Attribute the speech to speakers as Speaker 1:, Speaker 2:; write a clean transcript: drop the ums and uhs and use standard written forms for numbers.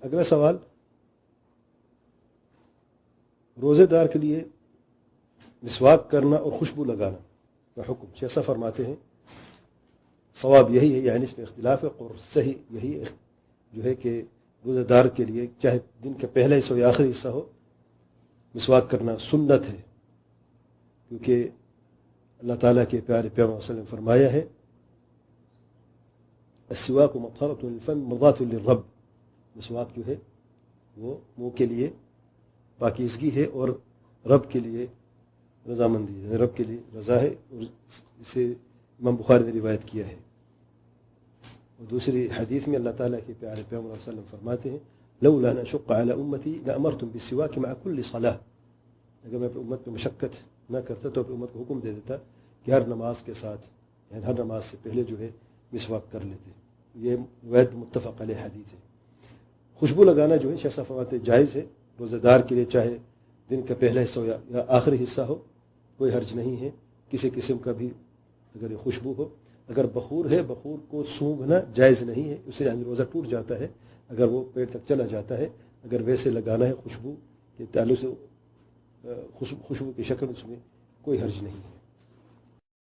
Speaker 1: اگلا سوال، روزے دار کے لیے مسواک کرنا اور خوشبو لگانا کا حکم کیسا فرماتے ہیں؟ ثواب یہی ہے، یعنی اس میں اختلاف ہے، اور صحیح یہی جو ہے کہ روزہ دار کے لیے چاہے دن کا پہلا حصہ ہو یا آخری حصہ ہو، مسواک کرنا سنت ہے، کیونکہ اللہ تعالیٰ کے پیارے پیغمبر صلی اللہ علیہ وسلم نے فرمایا ہے السواک مطہرۃ للفم مرضاۃ للرب، مسواک جو ہے وہ منہ کے لیے پاکیزگی ہے اور رب کے لیے رضامندی ہے، رب کے لیے رضا ہے، اور اسے امام بخاری نے روایت کیا ہے۔ اور دوسری حدیث میں اللہ تعالیٰ کے پیارے پیغمبر صلی اللہ علیہ وسلم فرماتے ہیں لولا ان اشق علی امتی لامرتم بالسواک مع كل صلاۃ، اگر میں اپنی امت پہ مشقت نہ کرتا تو اپنی امت کو حکم دے دیتا کہ ہر نماز کے ساتھ، یعنی ہر نماز سے پہلے جو ہے مسواک کر لیتے۔ یہ روایت متفق علیہ حدیث ہے۔ خوشبو لگانا جو ہے شیخ صاحب فرماتے ہیں جائز ہے، روزہ دار کے لیے چاہے دن کا پہلا حصہ ہو یا آخری حصہ ہو، کوئی حرج نہیں ہے، کسی قسم کا بھی اگر یہ خوشبو ہو۔ اگر بخور ہے، بخور کو سونگھنا جائز نہیں ہے، اس سے روزہ ٹوٹ جاتا ہے اگر وہ پیٹ تک چلا جاتا ہے۔ اگر ویسے لگانا ہے خوشبو کے تعلق سے خوشبو کی شکل، اس میں کوئی حرج نہیں ہے۔